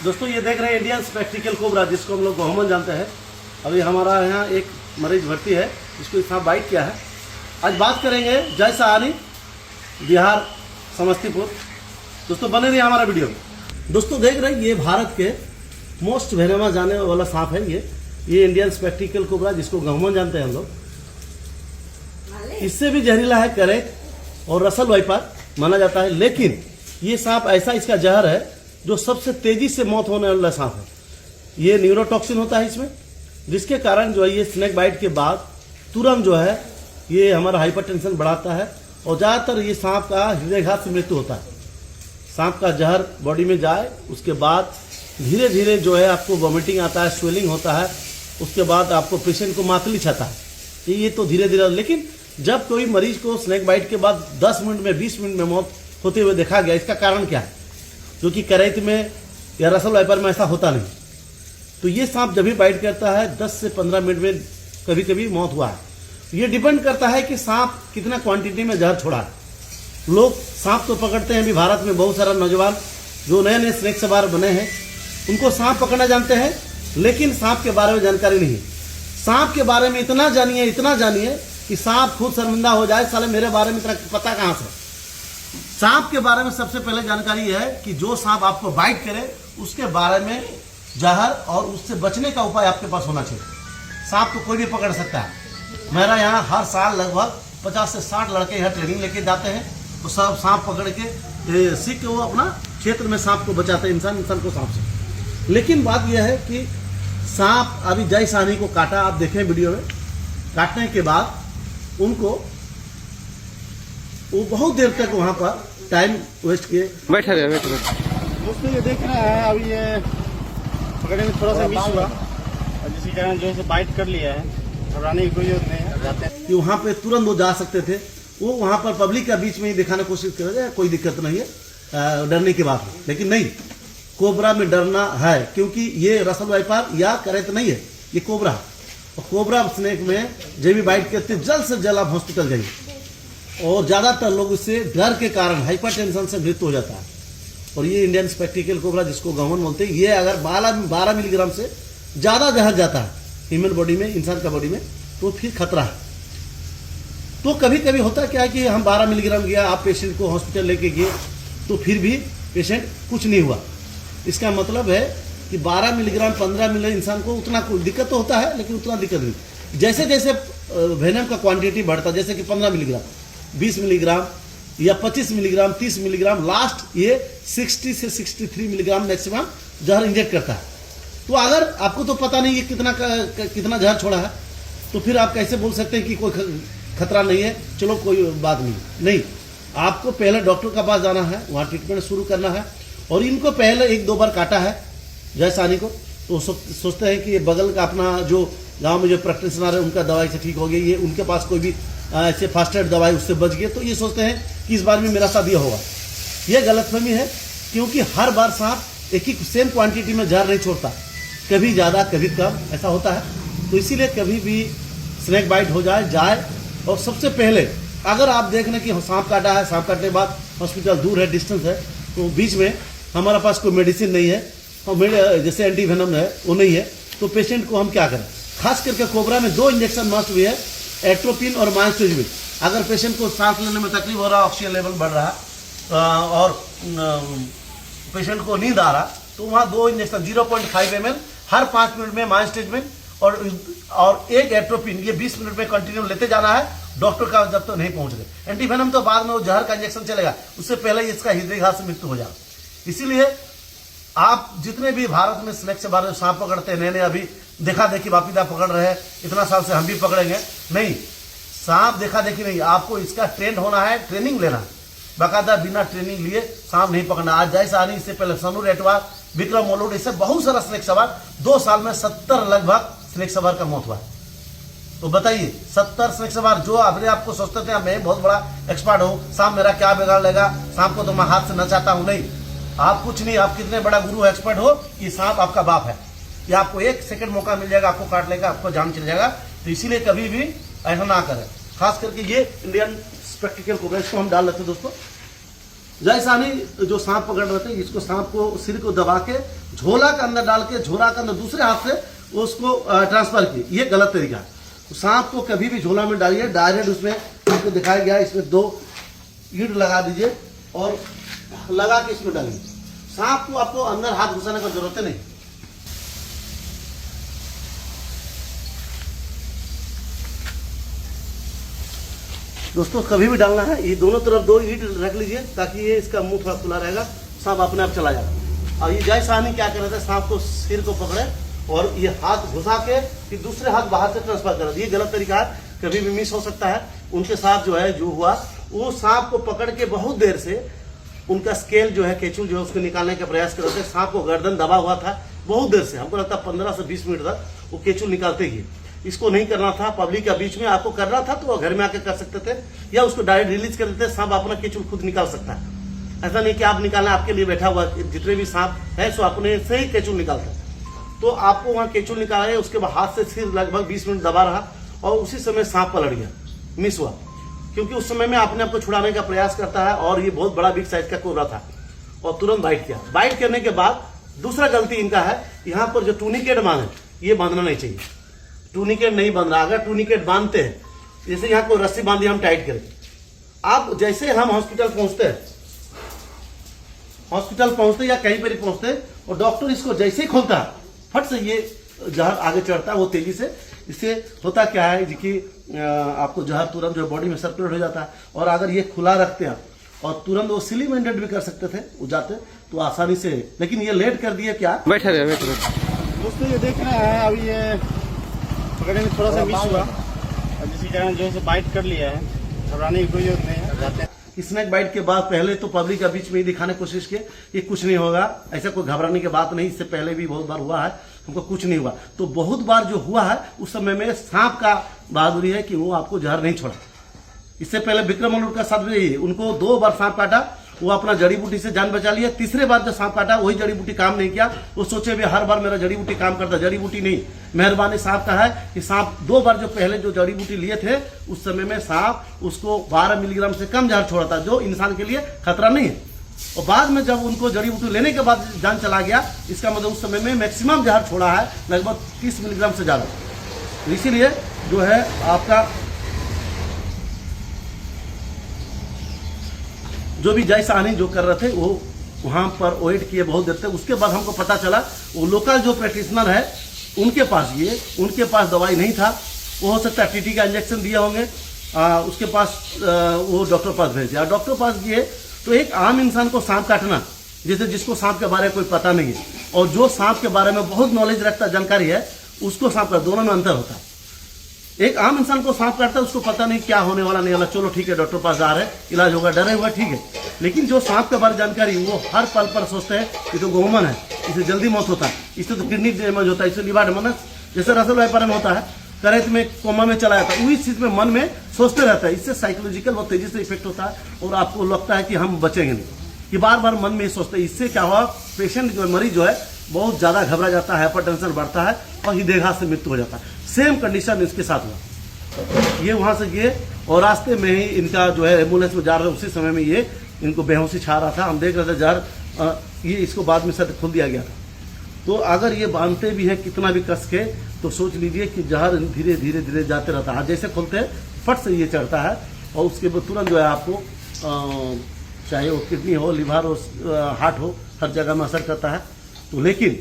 दोस्तों ये देख रहे हैं इंडियन स्पेक्टिकल कोबरा, जिसको हम लोग गहुमन जानते हैं। अभी हमारा यहाँ एक मरीज भर्ती है, जिसको इस सांप बाइट किया है। आज बात करेंगे जय सहानी, बिहार, समस्तीपुर। दोस्तों बने रहिए हमारा वीडियो में। दोस्तों देख रहे हैं ये भारत के मोस्ट वेनेमा जाने वाला सांप है। ये इंडियन स्पेक्टिकल कोबरा, जिसको गहुमन जानते हैं हम लोग। इससे भी जहरीला है करेट और रसल वाइपर माना जाता है, लेकिन ये सांप ऐसा, इसका जहर है जो सबसे तेजी से मौत होने वाला सांप है। ये न्यूरोटॉक्सिन होता है इसमें, जिसके कारण जो है ये स्नेक बाइट के बाद तुरंत जो है ये हमारा हाइपरटेंशन बढ़ाता है और ज़्यादातर ये सांप का हृदयघात से मृत्यु होता है। सांप का जहर बॉडी में जाए, उसके बाद धीरे धीरे जो है आपको वॉमिटिंग आता है, स्वेलिंग होता है, उसके बाद आपको पेशेंट को मातली छाता है। ये तो धीरे धीरे, लेकिन जब कोई मरीज को स्नेक बाइट के बाद 10 मिनट में 20 मिनट में मौत होते हुए देखा गया, इसका कारण क्या है? जो कि करैत में या रसल वाइपर में ऐसा होता नहीं। तो ये सांप जब भी बाइट करता है 10 से 15 मिनट में कभी कभी मौत हुआ है। ये डिपेंड करता है कि सांप कितना क्वांटिटी में जहर छोड़ा है। लोग सांप तो पकड़ते हैं, अभी भारत में बहुत सारा नौजवान जो नए नए स्नेक सवार बने हैं, उनको सांप पकड़ना जानते हैं, लेकिन सांप के बारे में जानकारी नहीं। सांप के बारे में इतना जानिए कि सांप खुद शर्मिंदा हो जाए, साले मेरे बारे में इतना पता कहाँ से। सांप के बारे में सबसे पहले जानकारी है कि जो सांप आपको बाइट करे उसके बारे में जहर और उससे बचने का उपाय आपके पास होना चाहिए। सांप को कोई भी पकड़ सकता है। मेरा यहाँ हर साल लगभग 50 से 60 लड़के यहाँ ट्रेनिंग लेके जाते हैं, तो सब सांप पकड़ के सीख के वो अपना क्षेत्र में सांप को बचाते हैं, इंसान को सांप से। लेकिन बात यह है कि सांप अभी जय सहानी को काटा, आप देखें वीडियो में। काटने के बाद उनको वो बहुत देर तक वहाँ पर टाइम वेस्ट किए, बैठा रहे। दोस्तों ये देख रहे हैं, अभी ये पकड़ने में थोड़ा सा मिस हुआ और जिसके कारण जो है बाइट कर लिया है। घबराने की कोई जरूरत नहीं है, जाते हैं कि वहाँ पे तुरंत वो जा सकते थे। वो वहाँ पर पब्लिक का बीच में ही दिखाने की कोशिश कर रहे हैं, कोई दिक्कत नहीं है डरने की बात, लेकिन नहीं, कोबरा में डरना है, क्योंकि ये रसल वाइपर या करैत नहीं है, ये कोबरा है। और कोबरा स्नेक में जब भी बाइट करते जल्द से जल्द आप हॉस्पिटल जाइए। और ज़्यादातर लोग इससे डर के कारण हाइपरटेंशन से मृत्यु हो जाता है। और ये इंडियन स्पेक्टिकल कोबरा, जिसको गहुमन बोलते हैं, ये अगर 12 मिलीग्राम से ज़्यादा जहर जाता है ह्यूमन बॉडी में, इंसान का बॉडी में, तो फिर खतरा है। तो कभी कभी होता क्या है कि हम 12 मिलीग्राम गया, आप पेशेंट को हॉस्पिटल लेके गए, तो फिर भी पेशेंट कुछ नहीं हुआ। इसका मतलब है कि 12 मिलीग्राम 15 मिलीग्राम इंसान को उतना दिक्कत तो होता है, लेकिन उतना दिक्कत नहीं। जैसे जैसे वेनम का क्वांटिटी बढ़ता, जैसे कि 15 मिलीग्राम, 20 मिलीग्राम या 25 मिलीग्राम, 30 मिलीग्राम, लास्ट ये 60 से 63 मिलीग्राम मैक्सिमम जहर इंजेक्ट करता है। तो अगर आपको तो पता नहीं ये कितना जहर छोड़ा है, तो फिर आप कैसे बोल सकते हैं कि कोई खतरा नहीं है, चलो कोई बात नहीं। आपको पहले डॉक्टर के पास जाना है, वहाँ ट्रीटमेंट शुरू करना है। और इनको पहले 1-2 बार काटा है जय सहानी को, तो सोचते हैं कि ये बगल का अपना जो गांव में जो प्रैक्टिशनर है उनका दवाई से ठीक हो गई, ये उनके पास कोई भी ऐसे फास्ट एड दवाई उससे बच गए, तो ये सोचते हैं कि इस बार में मेरा साथ ये होगा। ये गलतफहमी है, क्योंकि हर बार सांप एक ही सेम क्वांटिटी में जहर नहीं छोड़ता, कभी ज़्यादा कभी कम ऐसा होता है। तो इसीलिए कभी भी स्नेक बाइट हो जाए और सबसे पहले अगर आप देख लें कि सांप काटा है, सांप काटने के बाद हॉस्पिटल दूर है, डिस्टेंस है, तो बीच में हमारे पास कोई मेडिसिन नहीं है, और जैसे एंटी वेनम है वो नहीं है, तो पेशेंट को हम क्या करें। खास करके कोबरा में 2 इंजेक्शन मस्ट हुए है, एट्रोपिन और माइस्टोजिबिन। अगर पेशेंट को सांस लेने में तकलीफ हो रहा है, ऑक्सीजन लेवल बढ़ रहा है और पेशेंट को नींद आ रहा, तो वहाँ 2 इंजेक्शन 0.5 ml हर 5 मिनट में माइस्टोजिबिन और 1 एट्रोपिन, ये 20 मिनट में कंटिन्यू लेते जाना है डॉक्टर का जब तक नहीं पहुंच रहे। एंटीवेनम तो बाद में वो जहर का इंजेक्शन चलेगा, उससे पहले इसका हृदयघात से मृत्यु हो जाए। इसीलिए आप जितने भी भारत में स्नेक से बाहर सांप पकड़ते हैं, नए अभी देखा देखी वापिदा पकड़ रहे हैं, इतना साल से हम भी पकड़ेंगे नहीं। सांप देखा देखी नहीं, आपको इसका ट्रेंड होना है, ट्रेनिंग लेना है। बाकायदा बिना ट्रेनिंग लिए सांप नहीं पकड़ना। आज जैसा आनी, इससे पहले सनू रेटवा, विक्रम मोलूड, इससे बहुत सारा स्नेक सवार 2 साल में 70 लगभग स्नेक सवार का मौत हुआ है। तो बताइए 70 स्नेक सवार जो अपने आपको सोचते थे मैं बहुत बड़ा एक्सपर्ट हूँ, सांप मेरा क्या बिगाड़ लेगा, सांप को तो मैं हाथ से नचाता हूँ। नहीं, आप कुछ नहीं, आप कितने बड़ा गुरु एक्सपर्ट हो, ये सांप आपका बाप है, ये आपको 1 सेकंड मौका मिल जाएगा, आपको काट लेगा, आपको जान चल जाएगा। तो इसीलिए कभी भी ऐसा ना करें। खास करके ये इंडियन स्पेक्टिकल कोबरा, इसको हम डाल लेते हैं दोस्तों। जैसा नहीं जो सांप पकड़ रहे थे, इसको सांप को सिर को दबा के झोला के अंदर डाल के झोला के अंदर दूसरे हाथ से उसको ट्रांसफर किए, ये गलत तरीका है। तो सांप को कभी भी झोला में डालिए, डायरेक्ट उसमें आपको दिखाया गया इसमें 2 ईंट लगा दीजिए और लगा के इसमें डालिए। सांप को आपको अंदर हाथ घुसाने का जरूरत नहीं। दोस्तों कभी भी डालना है, ये दोनों तरफ 2 ईंट रख लीजिए ताकि ये इसका मुंह थोड़ा खुला रहेगा, सांप अपने आप चला जाएगा। और ये जैसा नहीं क्या कर रहे थे, सांप को सिर को पकड़े और ये हाथ घुसा के फिर दूसरे हाथ बाहर से ट्रांसफर कर दिए, गलत तरीका है, कभी भी मिस हो सकता है। उनके साथ जो है जो हुआ, वो सांप को पकड़ के बहुत देर से उनका स्केल जो है, केचुल जो है, उसको निकालने का प्रयास कर रहे थे। सांप को गर्दन दबा हुआ था बहुत देर से, हमको लगता है 15 से 20 मिनट तक वो केचुल निकालते ही। इसको नहीं करना था, पब्लिक के बीच में आपको करना था तो घर में आके कर सकते थे, या उसको डायरेक्ट रिलीज कर देते, सांप अपना केचुल खुद निकाल सकता है। ऐसा नहीं कि आप निकालना, आपके लिए बैठा हुआ जितने भी सांप है सो अपने से ही केचुल निकालता है। तो आपको वहाँ केचुल निकाला है, उसके बाद हाथ से सिर लगभग 20 मिनट दबा रहा और उसी समय सांप पलट गया, मिस हुआ, क्योंकि उस समय में अपने आपको छुड़ाने का प्रयास करता है और ये बहुत बड़ा बिग साइज का कोबरा था और तुरंत बाइट किया। बाइट करने के बाद दूसरा गलती इनका है, यहाँ पर जो टूनिकेट बांधे ये बांधना नहीं चाहिए। टूनिकेट नहीं बांध रहा, अगर टूनिकेट बांधते हैं, जैसे यहाँ कोई रस्सी बांधी हम टाइट करें, आप जैसे हम हॉस्पिटल पहुंचते या कहीं पर ही पहुंचते और डॉक्टर इसको जैसे ही खोलता है, फट से ये जहर आगे चढ़ता है वो तेजी से। इससे होता क्या है कि आपको जहर तुरंत जो बॉडी में सर्कुलेट हो जाता है। और अगर ये खुला रखते हैं और तुरंत वो सिलीमेंटेड भी कर सकते थे, वो जाते तो आसानी से, लेकिन ये लेट कर दिए। क्या बैठे दोस्तों ये देख रहे हैं, अभी ये पकड़ने में थोड़ा सा मिस हुआ और जिसके कारण जो है बाइट कर लिया है। घबराने की कोई जरूरत नहीं है, जाते हैं। स्नैक बाइट के बाद पहले तो पब्लिक के बीच में ही दिखाने की कोशिश की ये कुछ नहीं होगा, ऐसा कोई घबराने की बात नहीं। इससे पहले भी बहुत बार हुआ है, हमको कुछ नहीं हुआ। तो बहुत बार जो हुआ है उस समय में सांप का बहादुरी है कि वो आपको जहर नहीं छोड़ा। इससे पहले विक्रम मोलूड का साथ भी उनको 2 बार सांप काटा, वो अपना जड़ी बूटी से जान बचा लिया। तीसरे बार जब सांप काटा वही जड़ी बूटी काम नहीं किया, वो सोचे भी हर बार मेरा जड़ी बूटी काम करता, जड़ी बूटी नहीं। मेहरबानी सांप का है कि सांप 2 बार जो पहले जो जड़ी बूटी लिए थे उस समय में सांप उसको 12 मिलीग्राम से कम जहर छोड़ा था, जो इंसान के लिए खतरा नहीं है। और बाद में जब उनको जड़ी बूटी लेने के बाद जान चला गया, इसका मतलब उस समय में मैक्सिमम जहर छोड़ा है, लगभग 30 मिलीग्राम से ज्यादा। तो इसीलिए जो है आपका जो भी जैसा आनी जो कर रहे थे वो वहां पर वेट किए बहुत देर तक। उसके बाद हमको पता चला वो लोकल जो प्रैक्टिशनर है उनके पास दवाई नहीं था। वो हो सकता है टीटी का इंजेक्शन दिए होंगे, उसके पास वो डॉक्टर पास भेज दिया। डॉक्टर पास गए तो एक आम इंसान को सांप काटना, जैसे जिसको सांप के बारे में कोई पता नहीं है और जो सांप के बारे में बहुत नॉलेज रखता जानकारी है उसको सांप का, दोनों में अंतर होता है। एक आम इंसान को सांप काटता है, उसको पता नहीं क्या होने वाला नहीं वाला, चलो ठीक है डॉक्टर पास जा रहे हैं, इलाज होगा, डरे हुआ ठीक है। लेकिन जो सांप के बारे में जानकारी वो हर पल पर सोचते हैं ये तो गोमन है, इससे जल्दी मौत होता है, इससे तो किडनी डैमेज होता है, इससे लिवर डैमेज, जैसे रसल व्यापार में होता है, करंट में कोमा में चला जाता है, वही चीज में मन में सोचते रहता है। इससे साइकोलॉजिकल बहुत तेजी से इफेक्ट होता है और आपको लगता है कि हम बचेंगे नहीं, कि बार बार मन में सोचते हैं। इससे क्या हुआ, पेशेंट जो मरीज जो है बहुत ज्यादा घबरा जाता है, हाइपरटेंशन बढ़ता है और हृदयघात से मृत्यु हो जाता है। सेम कंडीशन इसके साथ हुआ। ये वहां से गए और रास्ते में ही इनका जो है एम्बुलेंस में जा रहे, उसी समय में ये इनको बेहोशी छा रहा था। हम देख रहे थे जहर, ये इसको बाद में सर खोल दिया गया था। तो अगर ये बांधते भी हैं कितना भी कस के, तो सोच लीजिए कि जहर धीरे धीरे धीरे जाते रहता है। जैसे खोलते हैं फट से ये चढ़ता है और उसके बाद तुरंत जो है आपको चाहे वो किडनी हो, लिवर हो, हार्ट हो, हर जगह में असर करता है। तो लेकिन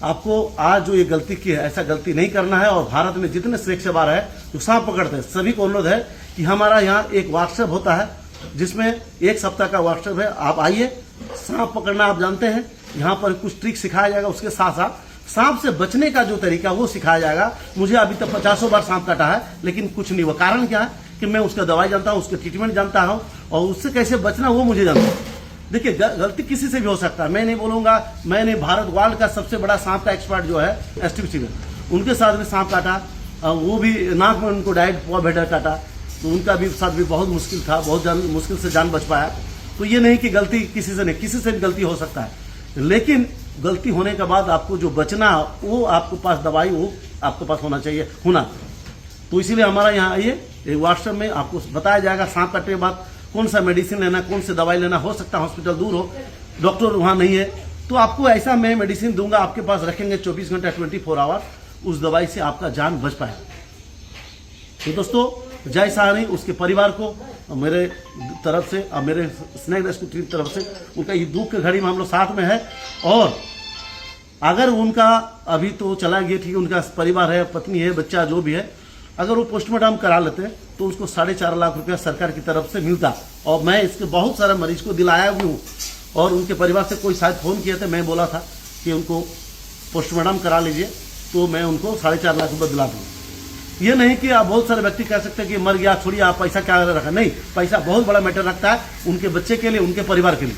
आपको आज जो ये गलती की है, ऐसा गलती नहीं करना है। और भारत में जितने स्नेक सवार है जो सांप पकड़ते हैं, सभी को अनुरोध है कि हमारा यहाँ एक वर्कशॉप होता है जिसमें 1 सप्ताह का वर्कशॉप है। आप आइए, सांप पकड़ना आप जानते हैं, यहाँ पर कुछ ट्रिक सिखाया जाएगा, उसके साथ साथ सांप से बचने का जो तरीका वो सिखाया जाएगा। मुझे अभी तक 50 बार सांप काटा है लेकिन कुछ नहीं हुआ। कारण क्या है कि मैं उसका दवाई जानता हूँ, उसका ट्रीटमेंट जानता हूँ और उससे कैसे बचना वो मुझे जानता हूँ। देखिए गलती किसी से भी हो सकता है, मैं नहीं बोलूंगा। मैंने भारत वर्ल्ड का सबसे बड़ा सांप का एक्सपर्ट जो है एसटीवी सिंगर, उनके साथ भी सांप काटा, वो भी नाक में उनको डायरेक्ट पॉ भेडर काटा, तो उनका भी साथ भी बहुत मुश्किल था, बहुत मुश्किल से जान बच पाया। तो ये नहीं कि गलती किसी से नहीं, किसी से भी गलती हो सकता है, लेकिन गलती होने के बाद आपको जो बचना वो आपके पास दवाई वो आपके पास होना चाहिए होना। तो इसीलिए हमारा यहाँ आइए, एक व्हाट्सएप में आपको बताया जाएगा सांप काटने के बाद कौन सा मेडिसिन लेना, कौन सी दवाई लेना। हो सकता है हॉस्पिटल दूर हो, डॉक्टर वहाँ नहीं है, तो आपको ऐसा मैं मेडिसिन दूंगा, आपके पास रखेंगे 24 घंटा 24 आवर, उस दवाई से आपका जान बच पाए। तो दोस्तों जय सहानी उसके परिवार को मेरे तरफ से और मेरे स्नेक रेस्क्यू टीम तरफ से उनका ये दुख की घड़ी में हम लोग साथ में है। और अगर उनका अभी तो चला गया, ठीक है, उनका परिवार है, पत्नी है, बच्चा जो भी है, अगर वो पोस्टमार्टम करा लेते हैं तो उसको 4.5 लाख रुपया सरकार की तरफ से मिलता। और मैं इसके बहुत सारे मरीज को दिलाया भी हूँ और उनके परिवार से कोई शायद फ़ोन किया था, मैं बोला था कि उनको पोस्टमार्टम करा लीजिए, तो मैं उनको 4.5 लाख रुपये दिला दूँ। ये नहीं कि आप बहुत सारे व्यक्ति कह सकते हैं कि मर गया छोड़िए आप पैसा क्या रखा, नहीं, पैसा बहुत बड़ा मैटर रखता है उनके बच्चे के लिए, उनके परिवार के लिए,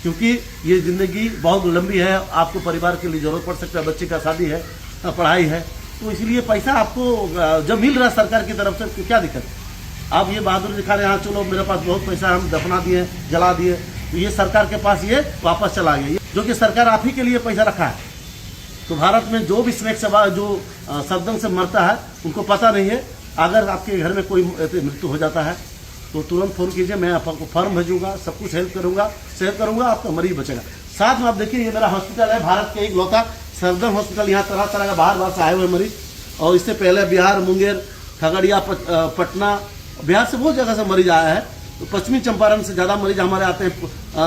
क्योंकि ये ज़िंदगी बहुत लंबी है, आपको परिवार के लिए ज़रूरत पड़ सकता है, बच्चे का शादी है, पढ़ाई है, तो इसलिए पैसा आपको जब मिल रहा है सरकार की तरफ से तो क्या दिक्कत है। आप ये बहादुर दिखा रहे हैं, हाँ चलो मेरे पास बहुत पैसा, हम दफना दिए, जला दिए, तो ये सरकार के पास ये वापस चला गया, जो कि सरकार आप ही के लिए पैसा रखा है। तो भारत में जो भी स्नेक सवार जो सर्दन से मरता है उनको पता नहीं है। अगर आपके घर में कोई मृत्यु हो जाता है तो तुरंत फ़ोन कीजिए, मैं आपको फॉर्म भेजूंगा, सब कुछ हेल्प करूंगा, सेव करूंगा, आपका मरीज बचेगा। साथ में आप देखिए ये मेरा हॉस्पिटल है, भारत के एक लौता सर्दन हॉस्पिटल। यहाँ तरह तरह का बाहर से आए हुए मरीज, और इससे पहले बिहार, मुंगेर, खगड़िया, पटना, बिहार से बहुत जगह से मरीज आया है। तो पश्चिमी चंपारण से ज़्यादा मरीज हमारे आते हैं,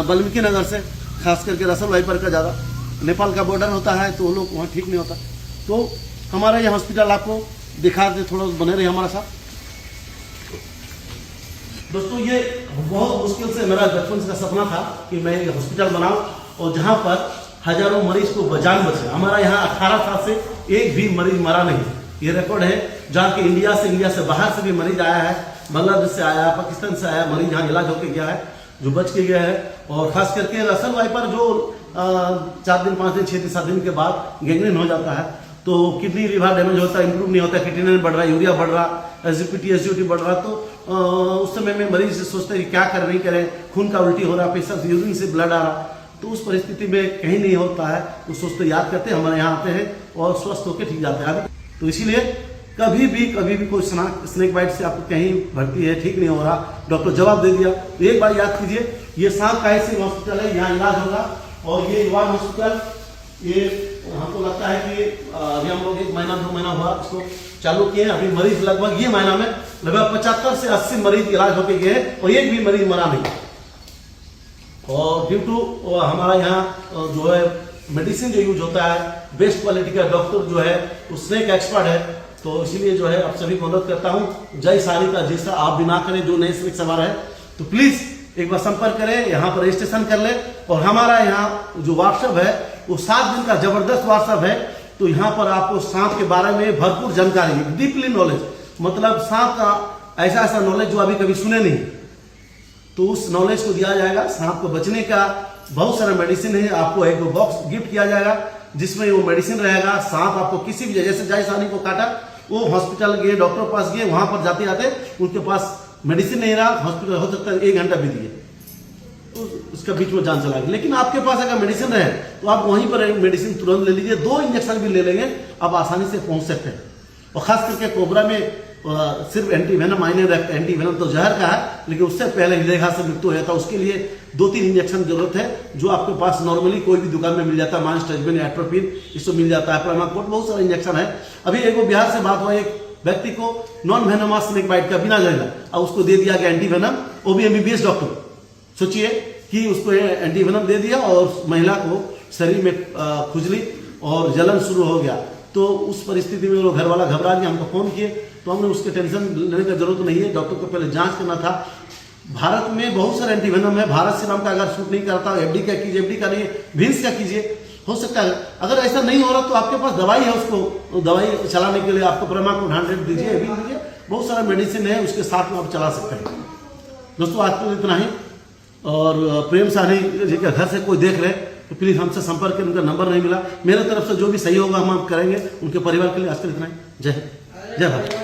वाल्मीकि नगर से, खास करके रसल वाइपर का ज़्यादा। नेपाल का बॉर्डर होता है तो वो लोग वहाँ ठीक नहीं होता। तो हमारा ये हॉस्पिटल आपको दिखा दे, थोड़ा बने रहे हमारे साथ। दोस्तों ये बहुत मुश्किल से मेरा बचपन का सपना था कि मैं ये हॉस्पिटल बनाऊं और जहाँ पर हजारों मरीज को जान बचे। हमारा यहाँ 18 साल से एक भी मरीज मरा नहीं, ये रिकॉर्ड है। जहाँ के इंडिया से बाहर से भी मरीज आया है, बांग्लादेश से आया, पाकिस्तान से आया मरीज, यहाँ इलाज होकर गया है, जो बच के गया है। और खास करके रसल वाइपर जो 4 दिन 5 दिन 6 दिन 7 दिन के बाद गैंग्रीन हो जाता है, तो किडनी लिवर डैमेज होता है, इंप्रूव नहीं होता, क्रिएटिनिन बढ़ रहा, यूरिया बढ़ रहा, एसजीपीटी एसजीओटी बढ़ रहा। तो उस समय में मरीज सोचते हैं क्या करें नहीं करें, खून का उल्टी हो रहा, पेशेंट से यूरिन से ब्लड आ रहा, तो उस परिस्थिति में कहीं नहीं होता है, तो सोचते याद करते हैं, हमारे यहाँ आते हैं और स्वस्थ होकर ठीक जाते हैं। तो इसीलिए कभी भी कोई स्नेक बाइट से आपको कहीं भर्ती है, ठीक नहीं हो रहा, डॉक्टर जवाब दे दिया, तो एक बार याद कीजिए, ये सांप का ऐसे हॉस्पिटल है, यहाँ इलाज होगा। और ये युवा हॉस्पिटल, ये हमको लगता है कि अभी हम लोग 1 महीना 2 महीना हुआ इसको चालू किए। अभी मरीज लगभग ये महीना में लगभग 75 से 80 मरीज इलाज होके गए हैं और एक भी मरीज मरा नहीं। और ड्यू टू हमारा यहाँ जो है मेडिसिन जो यूज होता है, बेस्ट क्वालिटी का डॉक्टर जो है वो स्नेक एक्सपर्ट है, तो इसीलिए जो है आप सभी को अनुरोध करता हूँ, जय सारी का जैसा आप भी ना करें, जो नए स्नेक सवार है तो प्लीज एक बार संपर्क करें, यहाँ पर रजिस्ट्रेशन कर ले। और हमारा यहाँ जो व्हाट्सएप है वो 7 दिन का जबरदस्त व्हाट्सएप है, तो यहाँ पर आपको सांप के बारे में भरपूर जानकारी है, डीपली नॉलेज, मतलब सांप का ऐसा नॉलेज जो अभी कभी सुने नहीं, तो उस नॉलेज को दिया जाएगा। सांप को बचने का बहुत सारा मेडिसिन है, आपको एक बॉक्स गिफ्ट किया जाएगा जिसमें वो मेडिसिन रहेगा। सांप आपको किसी भी जैसे जय सानी को काटा, वो हॉस्पिटल गए, डॉक्टर पास गए, वहां पर जाते जाते उनके पास मेडिसिन नहीं रहा, हॉस्पिटल हो सकता है 1 घंटा बीत गया, तो उसका बीच में जान चला गया। लेकिन आपके पास अगर मेडिसिन रहे तो आप वहीं पर मेडिसिन तुरंत ले लीजिए, 2 इंजेक्शन भी ले लेंगे, आप आसानी से पहुंच सकते हैं। और खास करके कोबरा में सिर्फ anti venom minor anti venom तो जहर का है, लेकिन उससे पहले हृदयघात से मृत्यु हो जाता है। उसके लिए 2-3 इंजेक्शन की जरूरत है, जो आपके पास नॉर्मली कोई भी दुकान में मिल जाता है। माइनस्टैजबिन, एट्रोपिन, इसको मिल जाता है। प्राइमाकोट, बहुत सारा इंजेक्शन है। अभी एक बिहार से बात हुआ, एक व्यक्ति को नॉन वेनोमस स्नेक बाइट का बिना जहर और उसको दे दिया गया एंटी वेनम, वो भी एमबीबीएस डॉक्टर। सोचिए कि उसको एंटी वेनम दे दिया और महिला को शरीर में खुजली और जलन शुरू हो गया। तो उस परिस्थिति में वो घर वाला घबरा गया, हमको फोन किए, तो हमने उसके टेंशन लेने की जरूरत नहीं है। डॉक्टर को पहले जांच करना था। भारत में बहुत सारे एंटी वेनम है। भारत सीरम का अगर सूट नहीं करता, एफडी का कीजिए, एफडी का नहीं, विंस का कीजिए, हो सकता है। अगर ऐसा नहीं हो रहा तो आपके पास दवाई है, उसको दवाई चलाने के लिए आपको प्राइमाकोट 100 दीजिए, एफडी दीजिए, बहुत सारा मेडिसिन है, उसके साथ में आप चला सकते हैं। दोस्तों आज तो इतना ही। और प्रेम साहनी जी के घर से कोई देख रहे तो प्लीज हमसे संपर्क करें, उनका नंबर नहीं मिला। मेरे तरफ से जो भी सही होगा हम करेंगे उनके परिवार के लिए। आज तक इतना ही। जय हिंद, जय भारत।